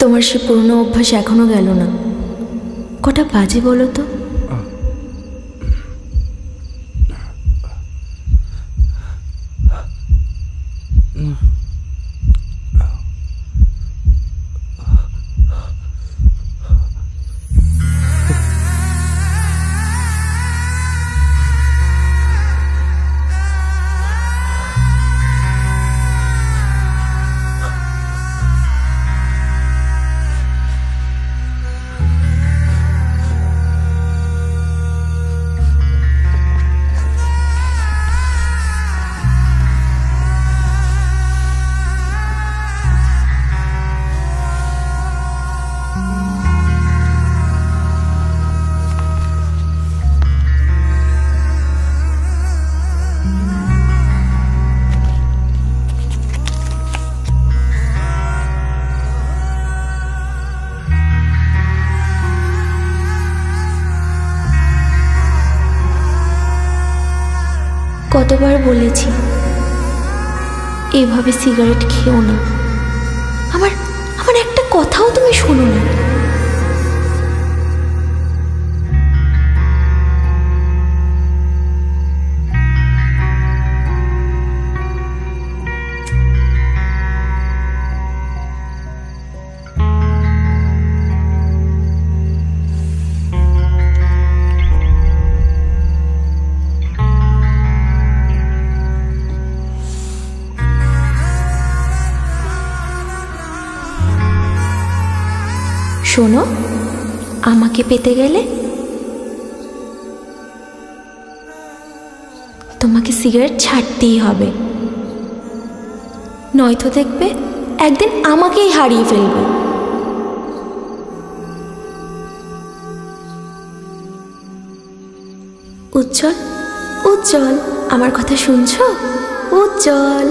তোমার সে পুরনো অভ্যাস এখনো গেল না। কটা বাজে বলো তো? কতবার বলেছি এভাবে সিগারেট খেও না। আমার আমার একটা কথাও তুমি শোনো না। শোনো, আমাকে পেতে গেলে তোমাকে সিগারেট ছাড়তেই হবে, নয়তো দেখবে একদিন আমাকেই হারিয়ে ফেলবে। উজ্জ্বল, উজ্জ্বল, আমার কথা শুনছো? উজ্জ্বল,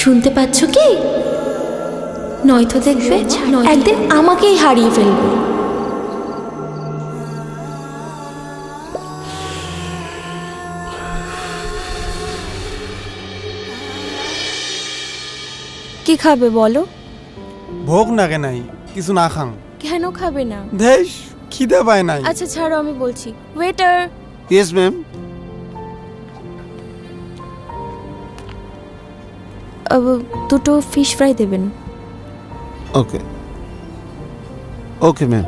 শুনতে পাচ্ছ কি? নয়তো দেখবে একদিন আমাকেই হারিয়ে ফেলবে। কি খাবে বলো? ভোগ নাগে নাই, কিছু না খাং। কেন খাবে না? দেশ খিদে পায় নাই। আচ্ছা ছাড়ো, আমি বলছি। ওয়েটার। Yes ma'am. দুটো ফিশ ফ্রাই দেবেন। Okay okay ma'am.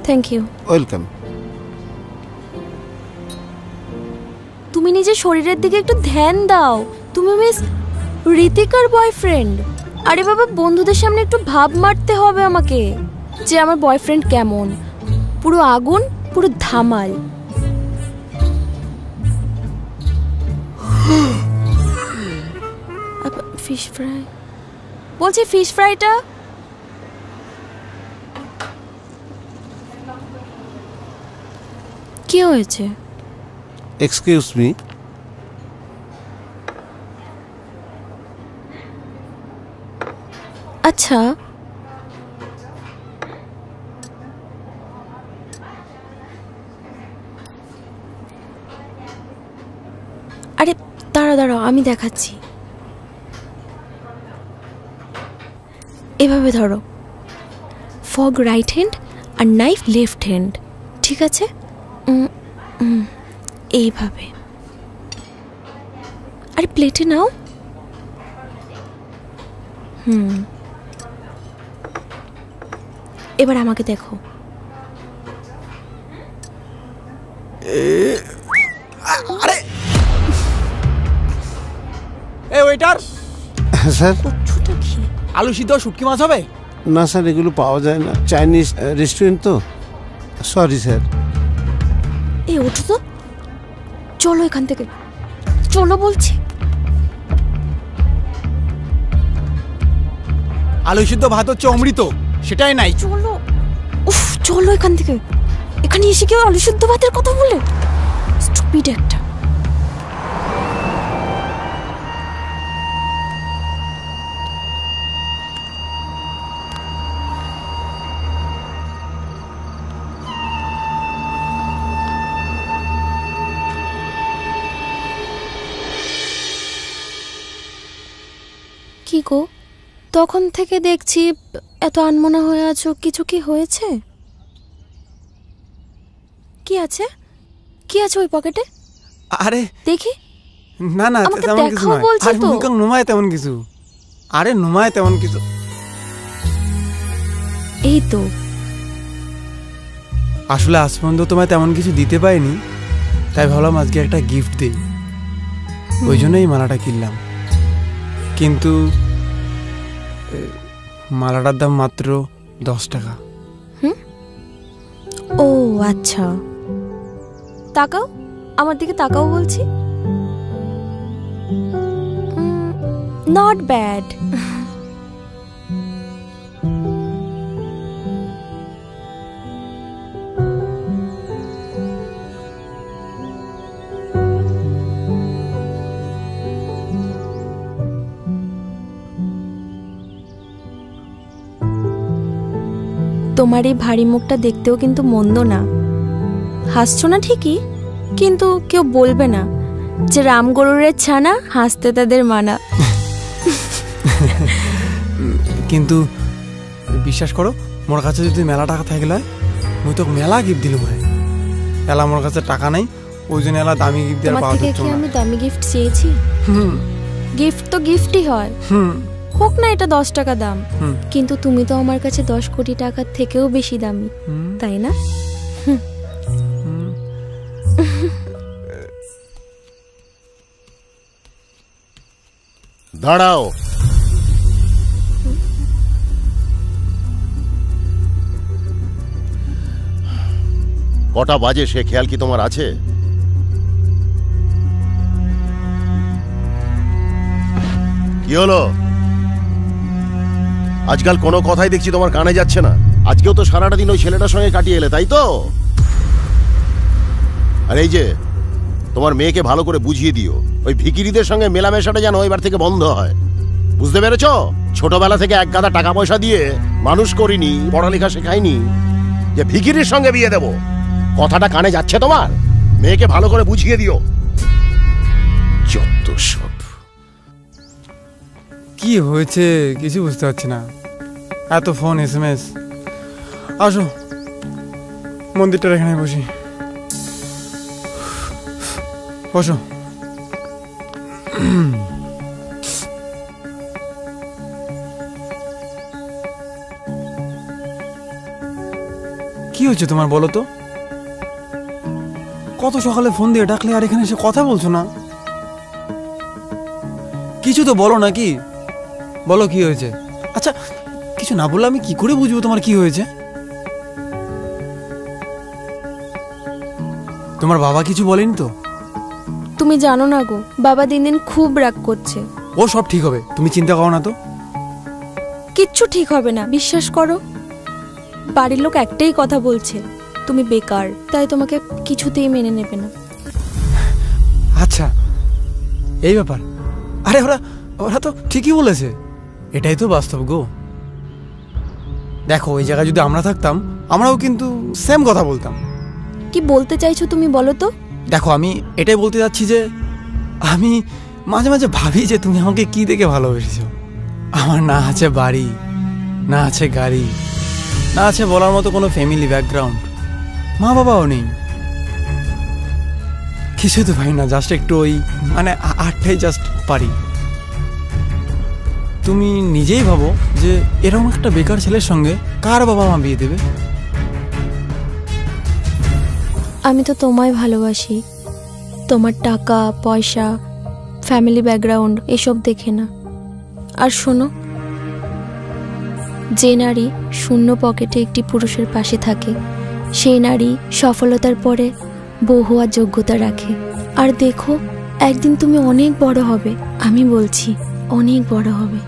Thank you. Welcome. তুমি নিজের শরীরের দিকে একটু ধ্যান দাও। তুমি মিস ঋতিকার বয়ফ্রেন্ড। আরে বাবা, বন্ধুদের সামনে একটু ভাব মারতে হবে আমাকে যে আমার বয়ফ্রেন্ড কেমন। পুরো আগুন, পুরো ধামাল। ফিশ ফ্রাই বলছি, ফিশ ফ্রাইটা। কি হয়েছে? Excuse me. আচ্ছা, আরে দাঁড়াও দাঁড়াও, আমি দেখাচ্ছি। এভাবে ধরো, ফগ রাইট হ্যান্ড আর নাইফ লেফট হ্যান্ড, ঠিক আছে? এইভাবে। আরে প্লেটে নাও। এবার আমাকে দেখো। আরে এই ওয়েটার। স্যার, আলু সিদ্ধ শুটকি মাছ হবে? না স্যার, এগুলো পাওয়া যায় না, চাইনিজ রেস্টুরেন্ট তো। Sorry sir. এই ওঠো তো, চলো এখান থেকে, চলো বলছি। আলু সিদ্ধ ভাত হচ্ছে অমৃত, সেটাই নাই। চলো, উফ চলো এখান থেকে। এখানে এসে কেউ আলু সিদ্ধ ভাতের কথা বলে? স্টুপিড একটা। কি গো, তখন থেকে দেখছি এত আনমনা হয়ে আছো, কিছু কি হয়েছে? কি আছে, কি আছে ওই পকেটে? আরে দেখি। না না, আমাকে তেমন কিছু দেখাও নয়। বলছি আরে তো। মুখে নুমায় তেমন কিছু। আরে নুমায় তেমন কিছু। এই তো। আসলে আজ পর্যন্ত তোমায় তেমন কিছু দিতে পাইনি, তাই ভাবলাম আজকে একটা গিফট দিই, ওই জন্যই মালাটা কিনলাম। কিন্তু মালাটার দাম মাত্র 10 টাকা। ও আচ্ছা, তাকাও, আমার দিকে তাকাও বলছি। Not bad. তোমার এই ভারী মুখটা দেখতেও কিন্তু মন্দ না। হাসছো না ঠিকই, কিন্তু কেউ বলবে না যে রামগরুরের ছানা হাসতে তাদের মানা। কিন্তু বিশ্বাস করো, মোর কাছে যদি মেলা টাকা থাকলে মুই তো মেলা গিফট দিল ভাই। এলা মোর কাছে টাকা নাই, ওই জন্য এলা দামি গিফট দেওয়ার তোমার পাওয়া থেকে যাচ্ছে কি না। আমি দামি গিফট চেয়েছি? গিফট তো গিফটই হয়, হোক না এটা 10 টাকা দাম, কিন্তু তুমি তো আমার কাছে 10 কোটি টাকার থেকেও বেশি দামি, তাই না? দাঁড়াও। কটা বাজে সে খেয়াল কি তোমার আছে? কি হলো? আজকাল কোনো কথাই দেখছি তোমার কানে যাচ্ছে না। আজকেও তো সারাটা দিন ওই ছেলেটার সঙ্গে কাটিয়ে এলে, তাই তো? আর এই যে তোমার মেয়েকে ভালো করে বুঝিয়ে দিও, ওই ভিখিরিদের সঙ্গে মেলামেশাটা যেন এবার থেকে বন্ধ হয়। বুঝতে পেরেছো? ছোটবেলা থেকে এক গাদা টাকা পয়সা দিয়ে মানুষ করিনি, পড়ালেখা শেখাইনি যে ভিখিরির সঙ্গে বিয়ে দেব। কথাটা কানে যাচ্ছে তোমার? মেয়েকে ভালো করে বুঝিয়ে দিও। যত সব। কি হয়েছে কিছু বুঝতে পারছি না, এত ফোন SMS। আসো মন্দিরটার এখানে বসি, বসো। কি হয়েছে তোমার বলো তো? কত সকালে ফোন দিয়ে ডাকলে আর এখানে এসে কথা বলছো না? কিছু তো বলো না, কি বলো কি হয়েছে? আচ্ছা কিছু না বললে আমি কি করে বুঝবো তোমার কি হয়েছে? তোমার বাবা কিছু বলেনি তো? তুমি জানো না গো, বাবা দিন দিন খুব রাগ করছে। ও সব ঠিক হবে, তুমি চিন্তা করো না তো। কিচ্ছু ঠিক হবে না, বিশ্বাস করো। বাড়ির লোক একটাই কথা বলছে, তুমি বেকার, তাই তোমাকে কিছুতেই মেনে নেবে না। আচ্ছা এই ব্যাপার? আরে ওরা ওরা তো ঠিকই বলেছে, এটাই তো বাস্তব গো। দেখো ওই জায়গায় যদি আমরা থাকতাম, আমরাও কিন্তু সেম কথা বলতাম। কি বলতে চাইছো তুমি বলো তো? দেখো আমি এটাই বলতে যাচ্ছি যে আমি মাঝে মাঝে ভাবি যে তুমি আমাকে কি দেখে ভালোবেসেছো। আমার না আছে বাড়ি, না আছে গাড়ি, না আছে বলার মতো কোনো ফ্যামিলি ব্যাকগ্রাউন্ড, মা বাবাও নেই, কিছু তো পাই না, জাস্ট একটু ওই মানে আটটাই জাস্ট পারি। তুমি নিজেই ভাবো যে এরকম একটা বেকার ছেলের সঙ্গে কার বাবা মা বিয়ে দেবে? আমি তো তোমায় ভালোবাসি, তোমার টাকা পয়সা ফ্যামিলি ব্যাকগ্রাউন্ড এসব দেখে না। আর শোনো, যে নারী শূন্য পকেটে একটি পুরুষের পাশে থাকে, সেই নারী সফলতার পরে বউ হওয়ার যোগ্যতা রাখে। আর দেখো, একদিন তুমি অনেক বড় হবে, আমি বলছি অনেক বড় হবে।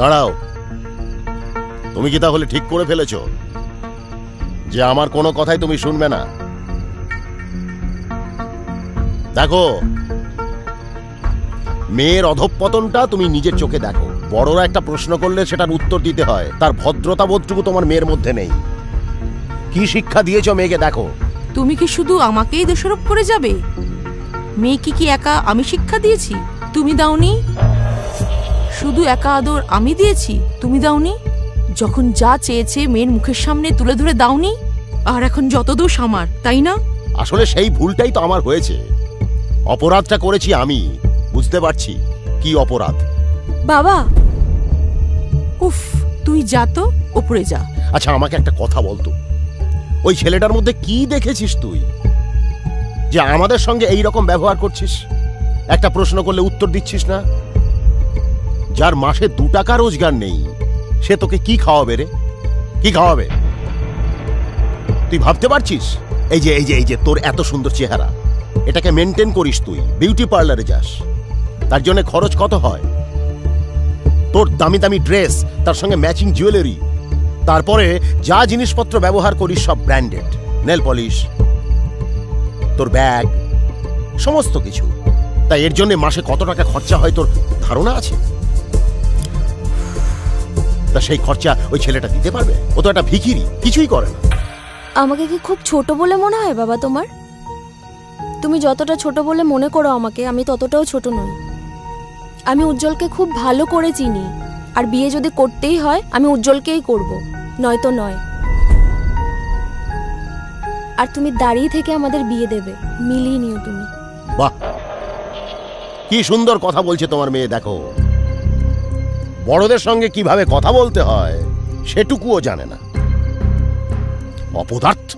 দাঁড়াও, তুমি কি তাহলে ঠিক করে ফেলেছ যে আমার কোনো কথাই তুমি শুনবে না? দেখো, মেয়ের অধঃপতনটা তুমি নিজের চোখে দেখো। বড়রা একটা প্রশ্ন করলে সেটার উত্তর দিতে হয়, তার ভদ্রতা বোধটুকু তোমার মেয়ের মধ্যে নেই। কি শিক্ষা দিয়েছ মেয়েকে দেখো। তুমি কি শুধু আমাকেই দোষারোপ করে যাবে? মেয়েকে কি একা আমি শিক্ষা দিয়েছি? তুমি দাওনি? শুধু একা আদর আমি দিয়েছি, তুমি দাওনি? যখন যা চেয়েছে মেয়ের মুখের সামনে তুলে ধরে দাওনি? আর এখন যত দোষ আমার, তাই না? আসলে সেই ভুলটাই তো আমার হয়েছে। অপরাধটা করেছি আমি, বুঝতে পারছি কি অপরাধ। বাবা, উফ, তুই যা তো, ওপরে যা। আচ্ছা, আমাকে একটা কথা বলতো, ওই ছেলেটার মধ্যে কি দেখেছিস তুই যে আমাদের সঙ্গে এই রকম ব্যবহার করছিস? একটা প্রশ্ন করলে উত্তর দিচ্ছিস না। যার মাসে 2 টাকা রোজগার নেই, সে তোকে কি খাওয়াবে রে? কি খাওয়াবে? তুই ভাবতে পারছিস? এই যে তোর এত সুন্দর চেহারা, এটাকে মেনটেন করিস, তুই বিউটি পার্লারে যাস, তার জন্য খরচ কত হয়? তোর দামি দামি ড্রেস, তার সঙ্গে ম্যাচিং জুয়েলারি, তারপরে যা জিনিসপত্র ব্যবহার করিস সব ব্র্যান্ডেড, নেল পলিশ, তোর ব্যাগ, সমস্ত কিছু। তাই এর জন্য মাসে কত টাকা খরচা হয় তোর ধারণা আছে? তা সেই খরচা ওই ছেলেটা দিতে পারবে? ও তো একটা ভিখিরি, কিছুই করে না। আমাকে কি খুব ছোট বলে মনে হয় বাবা তোমার? তুমি যতটা ছোট বলে মনে করো আমাকে, আমি ততটাও ছোট নই। আমি উজ্জ্বলকে খুব ভালো করে চিনি, আর বিয়ে যদি করতেই হয় আমি উজ্জ্বলকেই করব, নয়তো নয়। আর তুমি দাঁড়িয়ে থেকে আমাদের বিয়ে দেবে, মিলিয়ে নিও তুমি। বাহ, কি সুন্দর কথা বলছে তোমার মেয়ে। দেখো, বড়দের সঙ্গে কিভাবে কথা বলতে হয় সেটুকুও জানে না। অপদার্থ,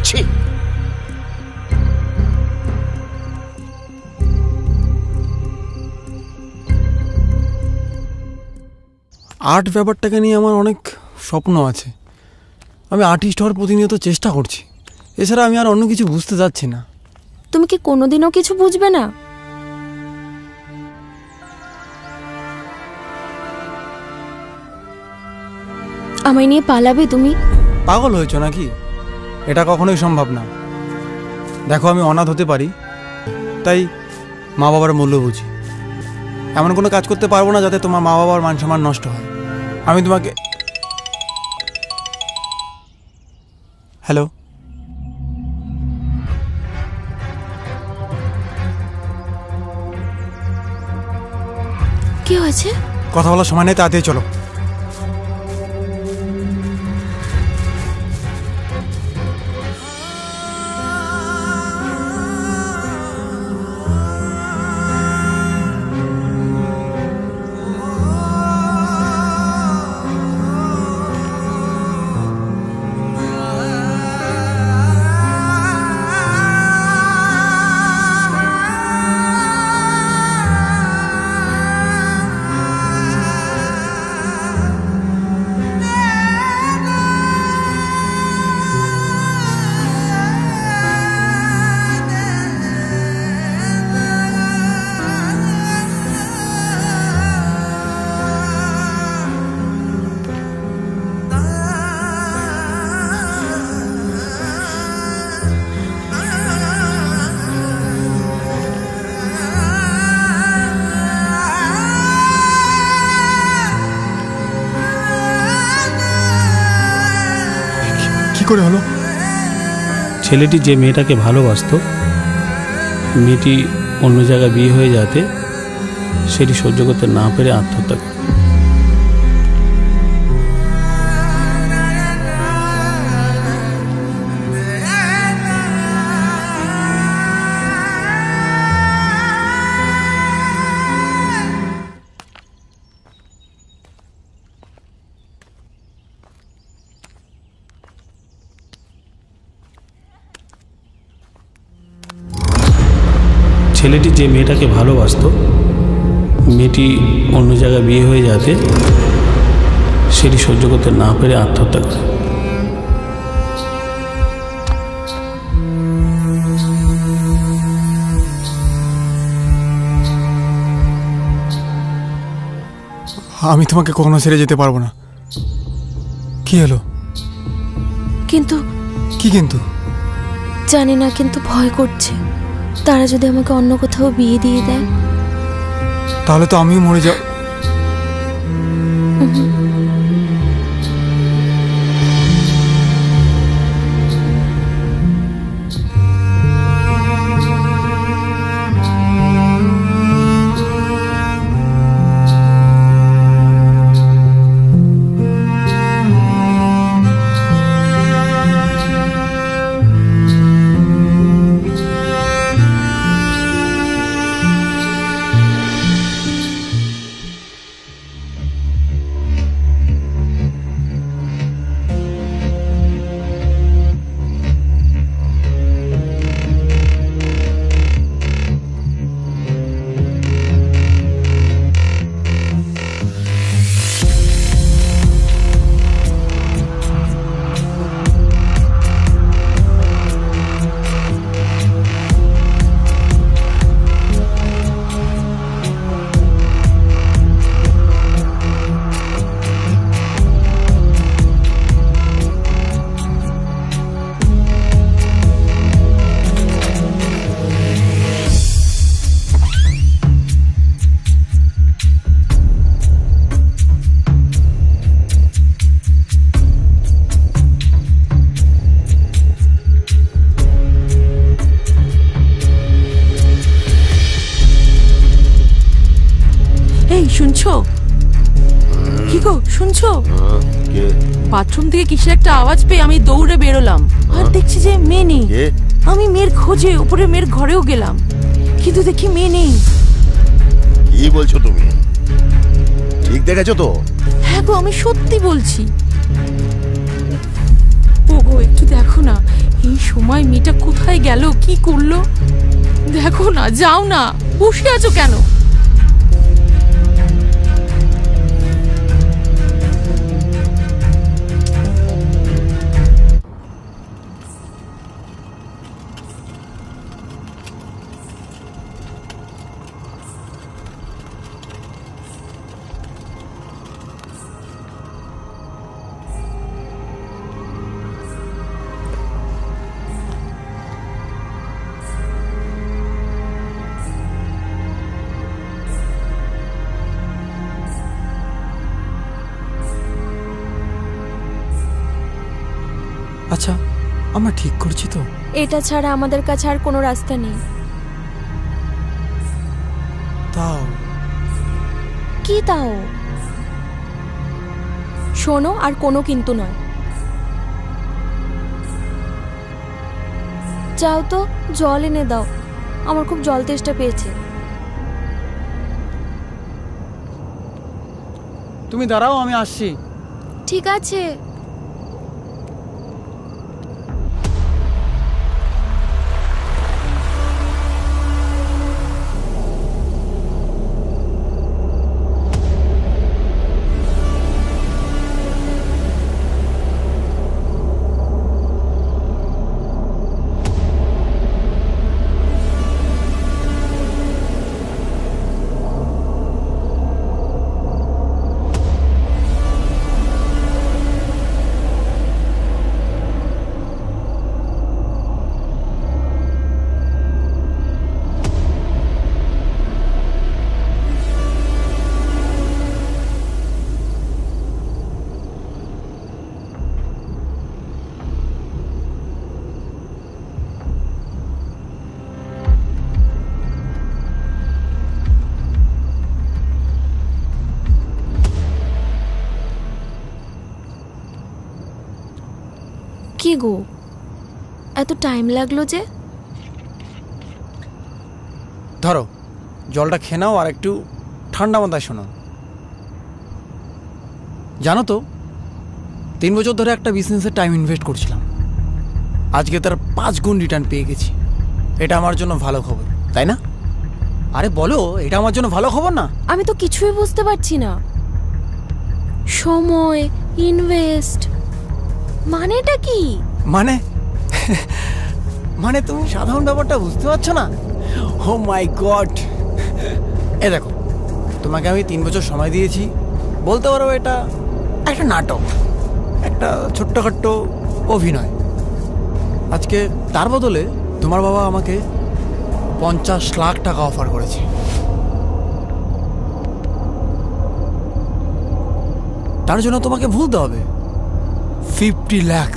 ছি। আর্ট ব্যাপারটাকে নিয়ে আমার অনেক স্বপ্ন আছে। আমি আর্টিস্ট হওয়ার প্রতিনিয়ত চেষ্টা করছি। এছাড়া আমি আর অন্য কিছু বুঝতে যাচ্ছি না। তুমি কি কোনোদিনও কিছু বুঝবে না? আমায় নিয়ে পালাবে তুমি? পাগল হয়েছো নাকি? এটা কখনোই সম্ভব না। দেখো, আমি অনাথ হতে পারি, তাই মা বাবার মূল্য বুঝি। এমন কোনো কাজ করতে পারবো না যাতে তোমার মা বাবার মান সম্মান নষ্ট হয়। আমি তোমাকে... হ্যালো, কি হয়েছে? কথা বলার সময় নেই, তাড়াতাড়ি চলো। করে হলো? ছেলেটি যে মেয়েটাকে ভালোবাসত, মেয়েটি অন্য জায়গায় বিয়ে হয়ে যাতে সেটি সহ্য করতে না পেরে আত্মহত্যা করে। ছেলেটি যে মেয়েটাকে ভালোবাসত, মেয়েটি অন্য জায়গায় বিয়ে হয়ে যাতে সেটি সহ্য করতে না পেরে আত্মহত্যা করে। আমি তোমাকে কখনো ছেড়ে যেতে পারবো না। কি হলো? কিন্তু কি কিন্তু? জানি না, কিন্তু ভয় করছে। তারা যদি আমাকে অন্য কোথাও বিয়ে দিয়ে দেয়, তাহলে তো আমিও মরে যাব। শুনছো? কি গো শুনছো? বাথরুম থেকে কিসের একটা আওয়াজ পেয়ে আমি দৌড়ে বেরোলাম, আর দেখছি যে মেয়ে নেই। আমি মেয়ের খোঁজে উপরে মেয়ের ঘরেও গেলাম, কিন্তু দেখি মেয়ে নেই। কি বলছো তুমি? ঠিক দেখেছো তো? হ্যাঁ গো, আমি সত্যি বলছি। ওগো একটু দেখো না, এই সময় মেয়েটা কোথায় গেল, কি করলো? দেখো না, যাও না, বসে আছো কেন? আচ্ছা, আমরা ঠিক করছি তো? এটা ছাড়া আমাদের কাছে আর কোনো রাস্তা নেই। তাও কি তাও? শোনো, আর কোনো কিন্তু নয়। যাও তো, জল এনে দাও, আমার খুব জল তেষ্টা পেয়েছে। তুমি দাঁড়াও, আমি আসছি। ঠিক আছে। কি গো, এত টাইম লাগলো যে? ধরো, জলটা খেয়ে নাও আর একটু ঠান্ডা মাথায় শোনো। জানো তো, 3 বছর ধরে একটা বিজনেসে টাইম ইনভেস্ট করছিলাম, আজকে তার 5 গুণ রিটার্ন পেয়ে গেছি। এটা আমার জন্য ভালো খবর, তাই না? আরে বলো, এটা আমার জন্য ভালো খবর না? আমি তো কিছুই বুঝতে পারছি না। সময় ইনভেস্ট মানেটা কি? মানে তুমি সাধারণ ব্যাপারটা বুঝতে পারছো না? ও মাই গড! এ দেখো, তোমাকে আমি 3 বছর সময় দিয়েছি বলতে পারো এটা একটা নাটক, একটা ছোট্টখাট্ট অভিনয়। আজকে তার বদলে তোমার বাবা আমাকে 50 লাখ টাকা অফার করেছে। তার জন্য তোমাকে ভুলতে হবে 50 lakh.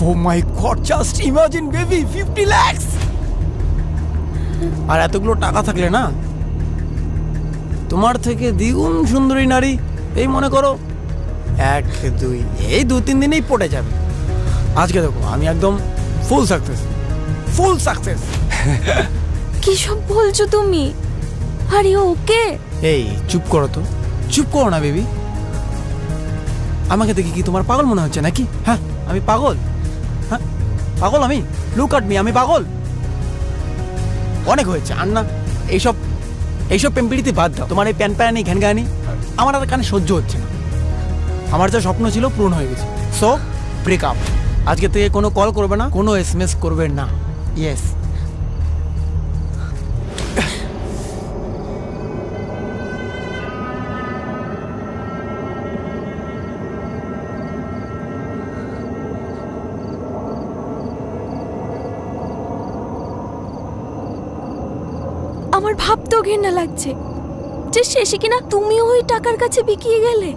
Oh my god, just imagine baby, 50 lakh. আর এতগুলো টাকা থাকলে না, তোমার থেকে দ্বিগুণ সুন্দরী নারী এই মনে করো 1 2 এই 2-3 দিনেই পড়ে যাবে। আজকে দেখো আমি একদম ফুল সাকসেস। কি সব বলছো তুমি? আরে ওকে, এই চুপ করো তো, চুপ করো না বেবি। আমাকে দেখি কি তোমার পাগল মনে হচ্ছে নাকি? হ্যাঁ আমি পাগল? হ্যাঁ পাগল আমি? লুক অ্যাট মি, আমি পাগল? অনেক হয়েছে আর না, এইসব প্রেমপিড়িতে বাদ দাও। তোমার এই প্যান প্যানি ঘ্যান ঘ্যানি আমার আর কানে সহ্য হচ্ছে না। আমার যা স্বপ্ন ছিল পূরণ হয়ে গেছে। So break up. আজকে থেকে কোনো কল করবে না, কোনো SMS করবে না। ইয়েস। আমার ভাবতেও ঘৃণা লাগছে যে শেষে কিনা তুমিও ওই টাকার কাছে বিকিয়ে গেলে।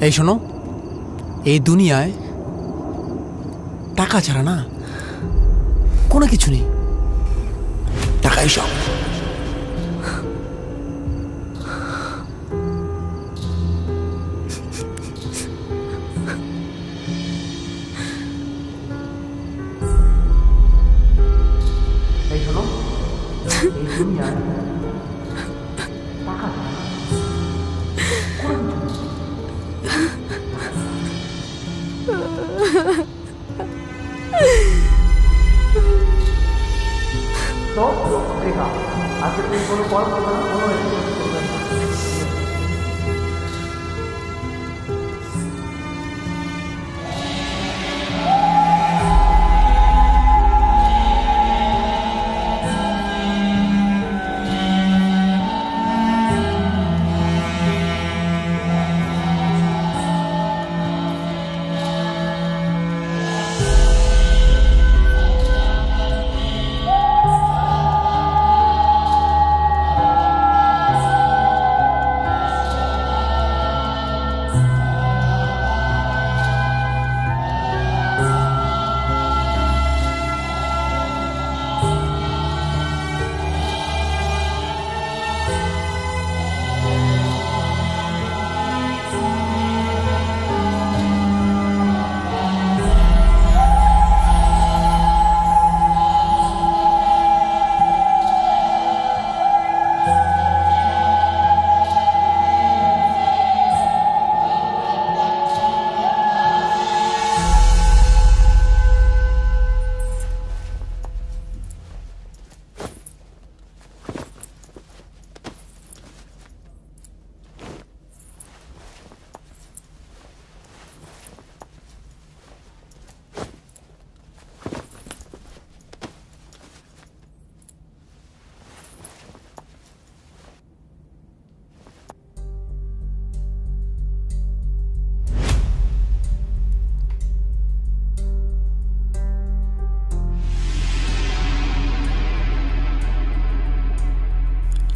এই শোনো, এই দুনিয়ায় টাকা ছাড়া না কোনো কিছু নেই। টাকাই সব। এই শোনো, এই দুনিয়ায় টাকা ছাড়া আজকে তুমি কোনো কল করবে না, কোনো SMS করবে না।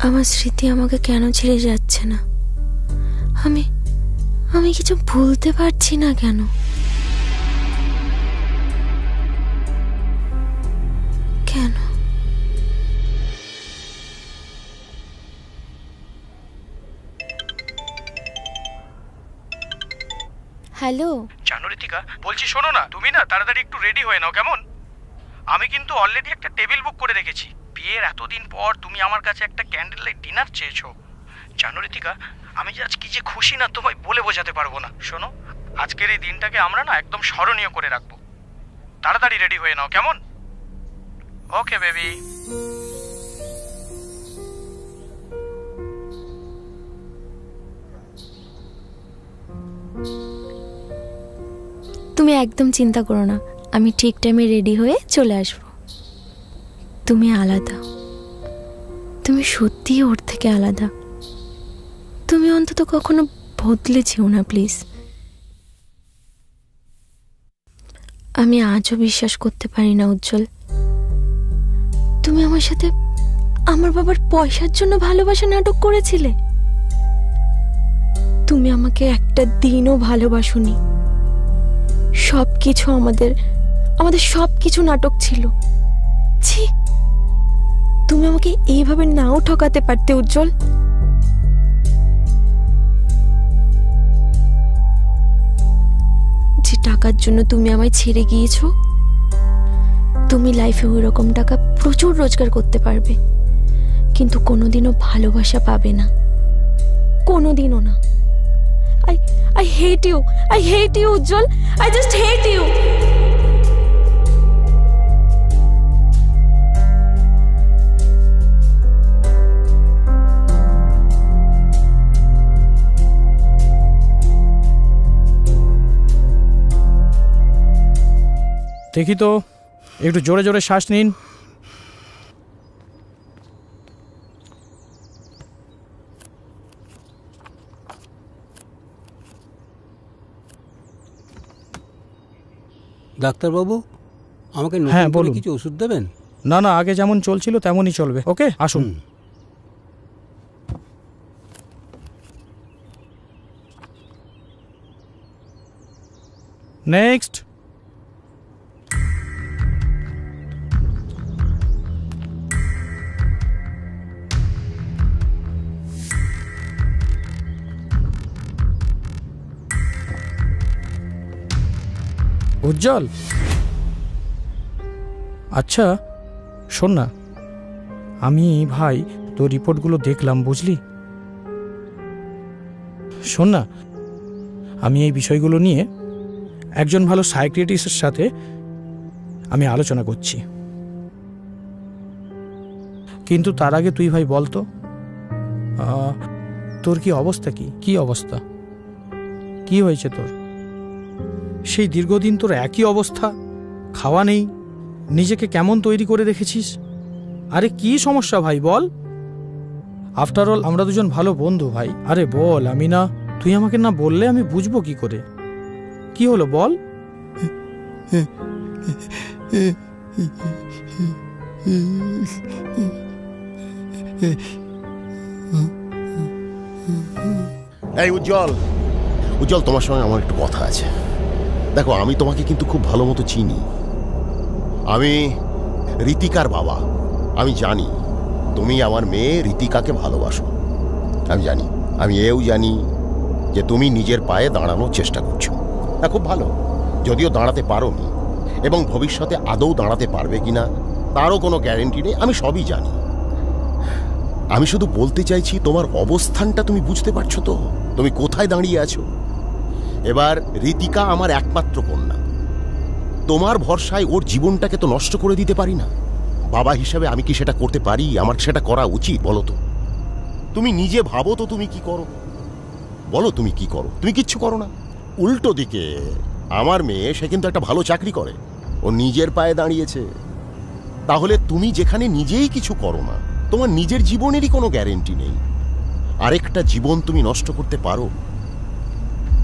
আমার স্মৃতি আমাকে কেন ছেড়ে যাচ্ছে না? আমি কিছু ভুলতে পারছি না কেন? কেন? হ্যালো জানো ঋতিকা, বলছি শোনো না, তুমি না তাড়াতাড়ি একটু রেডি হয়ে নাও কেমন? আমি কিন্তু অলরেডি একটা টেবিল বুক করে রেখেছি। বিয়ের এতদিন পর তুমি আমার কাছে একটা ক্যান্ডেল লাইট ডিনার চেয়েছো। জানো ঋতিকা, আমি যে আজ কি যে খুশি না তোমায় বলে বোঝাতে পারবো না। শোনো, আজকের এই দিনটাকে আমরা না একদম স্মরণীয় করে রাখবো। তাড়াতাড়ি রেডি হয়ে নাও কেমন? Okay baby. তুমি একদম চিন্তা করো না, আমি ঠিক টাইমে রেডি হয়ে চলে আসব। তুমি আলাদা, তুমি সত্যিই ওর থেকে আলাদা। তুমি অন্তত কখনো বদলে যেও না প্লিজ। আমি আজও বিশ্বাস করতে পারি না উজ্জ্বল, তুমি আমার সাথে আমার বাবার পয়সার জন্য ভালোবাসা নাটক করেছিলে। তুমি আমাকে একটা দিনও ভালোবাসোনি। সবকিছু আমাদের সবকিছু নাটক ছিল। ছি, তুমি আমাকে এইভাবে নাও ঠকাতে পারতে উজ্জ্বল। যে টাকার জন্য তুমি আমায় ছেড়ে গিয়েছো, তুমি লাইফে ওই রকম টাকা প্রচুর রোজগার করতে পারবে, কিন্তু কোনোদিনও ভালোবাসা পাবে না, কোনোদিনও না। I hate you. I hate you, Ujjwal. I just hate you. দেখি তো, একটু জোরে জোরে শ্বাস নিন। ডাক্তারবাবু, আমাকে হ্যাঁ, নতুন বলুন। করে কিছু ওষুধ দেবেন? না না, আগে যেমন চলছিল তেমনই চলবে। ওকে, আসুন। নেক্সট। উজ্জ্বল, আচ্ছা শোন না, আমি ভাই তোর রিপোর্টগুলো দেখলাম, বুঝলি? শোন না, আমি এই বিষয়গুলো নিয়ে একজন ভালো সাইকিয়াট্রিস্টের সাথে আমি আলোচনা করছি, কিন্তু তার আগে তুই ভাই বলতো তোর কি অবস্থা, কি অবস্থা, কি হয়েছে তোর? সেই দীর্ঘদিন তোর একই অবস্থা, খাওয়া নেই, নিজেকে কেমন তৈরি করে রেখেছিস? আরে কি সমস্যা ভাই বল? আফটার অল আমরা দুজন ভালো বন্ধু ভাই। আরে বল, আমি না, তুই আমাকে না বললে আমি বুঝবো কি করে? কি হলো বল? এই উজ্জ্বল, তোমার সঙ্গে আমার একটু কথা আছে। দেখো, আমি তোমাকে কিন্তু খুব ভালো মতো চিনি। আমি ঋতিকার বাবা। আমি জানি তুমি আমার মেয়ে ঋতিকাকে ভালোবাসো। আমি জানি, আমি এও জানি যে তুমি নিজের পায়ে দাঁড়ানোর চেষ্টা করছো। তা খুব ভালো, যদিও দাঁড়াতে পারোনি এবং ভবিষ্যতে আদৌ দাঁড়াতে পারবে কিনা তারও কোনো গ্যারেন্টি নেই, আমি সবই জানি। আমি শুধু বলতে চাইছি, তোমার অবস্থানটা তুমি বুঝতে পারছো তো? তুমি কোথায় দাঁড়িয়ে আছো? এবার ঋতিকা আমার একমাত্র কন্যা। তোমার ভরসায় ওর জীবনটাকে তো নষ্ট করে দিতে পারি না। বাবা হিসাবে আমি কি সেটা করতে পারি? আমার সেটা করা উচিত? বলো তো, তুমি নিজে ভাবো তো, তুমি কি করো? বলো তুমি কি করো? তুমি কিচ্ছু করো না। উল্টো দিকে আমার মেয়ে, সে কিন্তু একটা ভালো চাকরি করে, ও নিজের পায়ে দাঁড়িয়েছে। তাহলে তুমি যেখানে নিজেই কিছু করো না, তোমার নিজের জীবনেরই কোনো গ্যারেন্টি নেই। আরেকটা জীবন তুমি নষ্ট করতে পারো,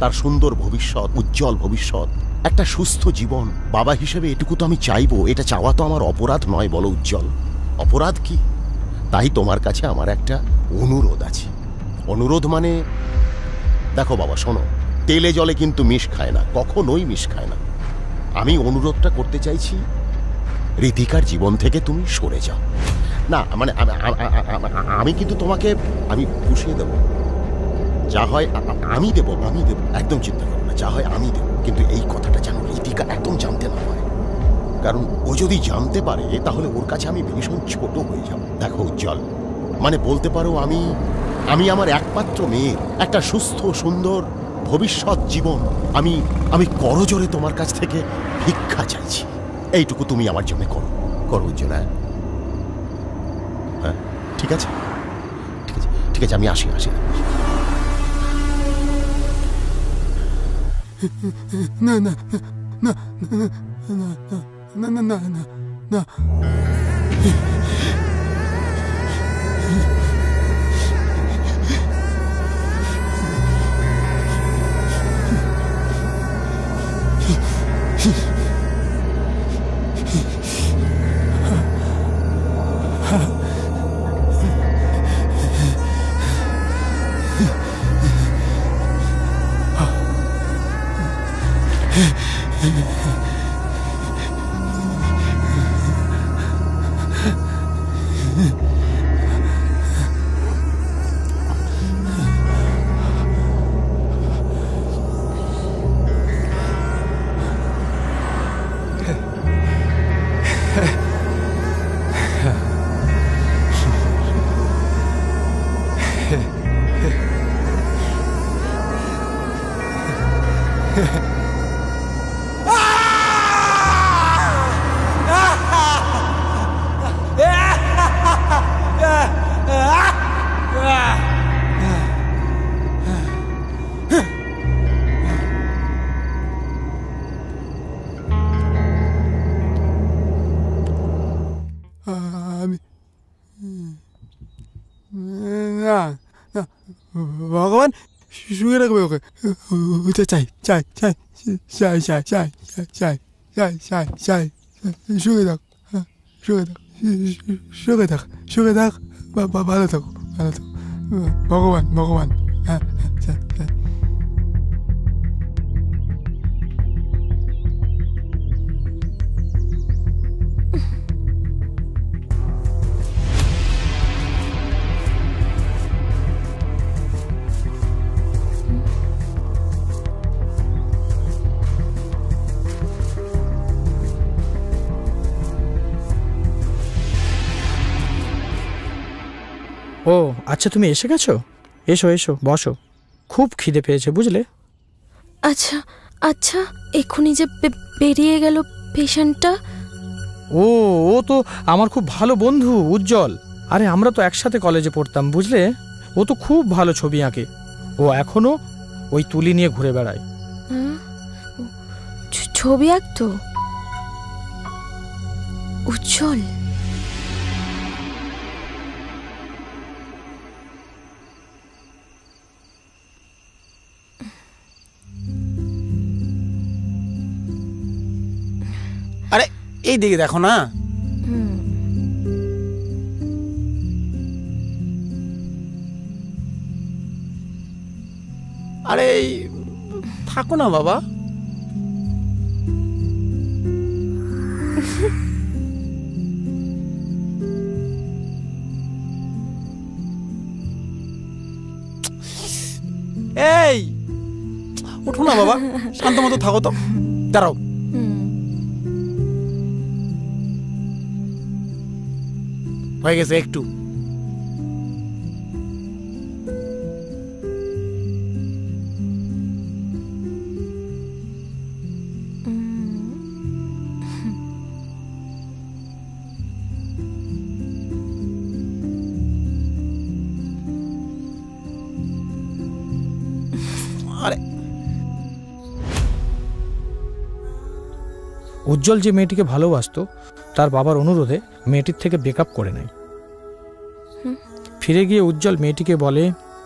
তার সুন্দর ভবিষ্যৎ, উজ্জ্বল ভবিষ্যৎ, একটা সুস্থ জীবন। বাবা হিসেবে এটুকু তো আমি চাইবো। এটা চাওয়া তো আমার অপরাধ নয়, বলো উজ্জ্বল? অপরাধ কি? তাই তোমার কাছে আমার একটা অনুরোধ আছে। অনুরোধ মানে, দেখো বাবা, শোনো, তেলে জলে কিন্তু মিশ খায় না, কখনোই মিশ খায় না। আমি অনুরোধটা করতে চাইছি, ঋতিকার জীবন থেকে তুমি সরে যাও। না মানে আমি কিন্তু তোমাকে আমি পুষিয়ে দেব, যা হয় আমি দেব, একদম চিন্তা করো না, যা হয় আমি দেব। কিন্তু এই কথাটা যেন ঋতিকা একদম জানতে না পারে, কারণ ও যদি জানতে পারে তাহলে ওর কাছে আমি ভীষণ ছোট হয়ে যাব। দেখো উজ্জ্বল, মানে বলতে পারো আমি আমার একমাত্র মেয়ের একটা সুস্থ সুন্দর ভবিষ্যৎ জীবন আমি করজোরে তোমার কাছ থেকে ভিক্ষা চাইছি। এইটুকু তুমি আমার জন্য করো উজ্জ্বল। হ্যাঁ, ঠিক আছে, ঠিক আছে, আমি আসি। না না না না না না না না। ভগবান শুয়ে রাখবে ওকে। চাই চাই চাই চাই চাই চাই চাই চাই চাই চাই শুয়ে থাক, শুয়ে থাক, শুয়ে থাক, শুয়ে থাক, ভালো থাকো, ভালো থাকো। ভগবান ভগবান। হ্যাঁ চাই চাই। ও আচ্ছা, তুমি এসে গেছো? এসো এসো, বসো। খুব খিদে পেয়েছে বুঝলে। আচ্ছা আচ্ছা, এক্ষুনি যে বেরিয়ে গেল পেশেন্টটা। ও ও তো আমার খুব ভালো বন্ধু উজ্জ্বল। আরে আমরা তো একসাথে কলেজে পড়তাম বুঝলে। ও তো খুব ভালো ছবি আঁকে। ও এখনো ওই তুলি নিয়ে ঘুরে বেড়ায়। ছবি আঁকতো উজ্জ্বল? আরে এই দিকে দেখো না। আরে থাকো না বাবা। এই ওঠো না বাবা, শান্ত মতো থাকো তো। দাঁড়াও, হয়ে গেছে একটু। আরে উজ্জ্বল যে মেয়েটিকে ভালোবাসতো তার বাবার অনুরোধে মেয়েটির থেকে ব্রেকআপ করে নেয়। ফিরে গিয়ে উজ্জ্বল মেয়েটিকে বলে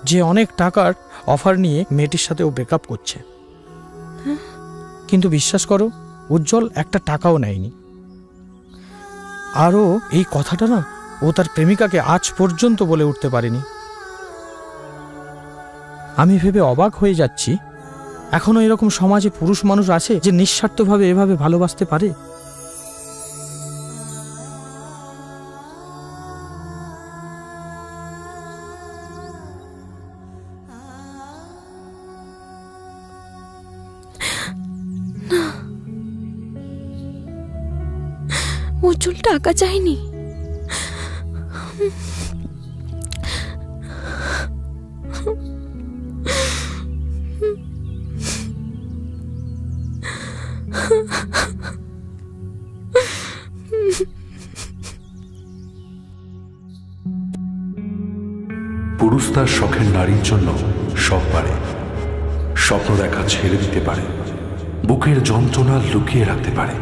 যে অনেক টাকার অফার নিয়ে মেয়েটির সাথে ও ব্রেকআপ করছে। কিন্তু বিশ্বাস করো, উজ্জ্বল একটা টাকাও নেয়নি। আরও এই কথাটা না ও তার প্রেমিকাকে আজ পর্যন্ত বলে উঠতে পারেনি। আমি ভেবে অবাক হয়ে যাচ্ছি, এখনো এরকম সমাজে পুরুষ মানুষ আছে যে নিঃস্বার্থভাবে এভাবে ভালোবাসতে পারে। উজ্জ্বল টাকা চাইনি। পুরুষ তার শখের নারীর জন্য সব পারে। স্বপ্ন দেখা ছেড়ে দিতে পারে, বুকের যন্ত্রণা লুকিয়ে রাখতে পারে,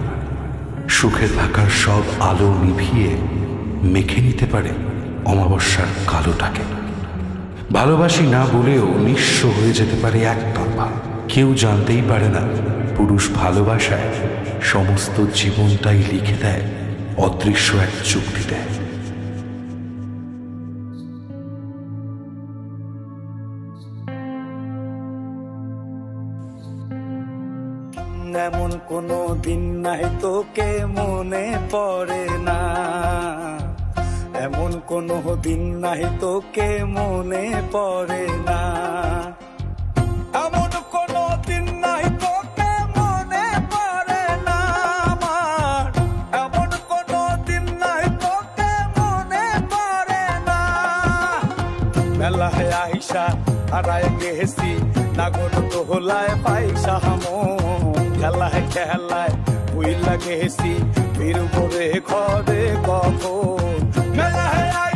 সুখে থাকার সব আলো নিভিয়ে মেখে নিতে পারে অমাবস্যার কালোটাকে। ভালোবাসি না বলেও নিঃস্ব হয়ে যেতে পারে একতরফা। কেউ জানতেই পারে না পুরুষ ভালোবাসায় সমস্ত জীবনটাই লিখে দেয় অদৃশ্য এক চুক্তিতে। এমন কোনো দিন নাই তোকে মনে পড়ে না, এমন কোনো দিন নাই তোকে মনে পড়ে না, এমন কোনো দিন নাই তোকে মনে পড়ে না আমার, এমন কোনো দিন নাই তোকে মনে পড়ে না। মেলায় আইসা হারায় গেছি নাগর দোলায় পাইসা হামো, খেলায় খেলায় ভুইলা গেছি ফিরবো রে ঘরে কখন। মেলায়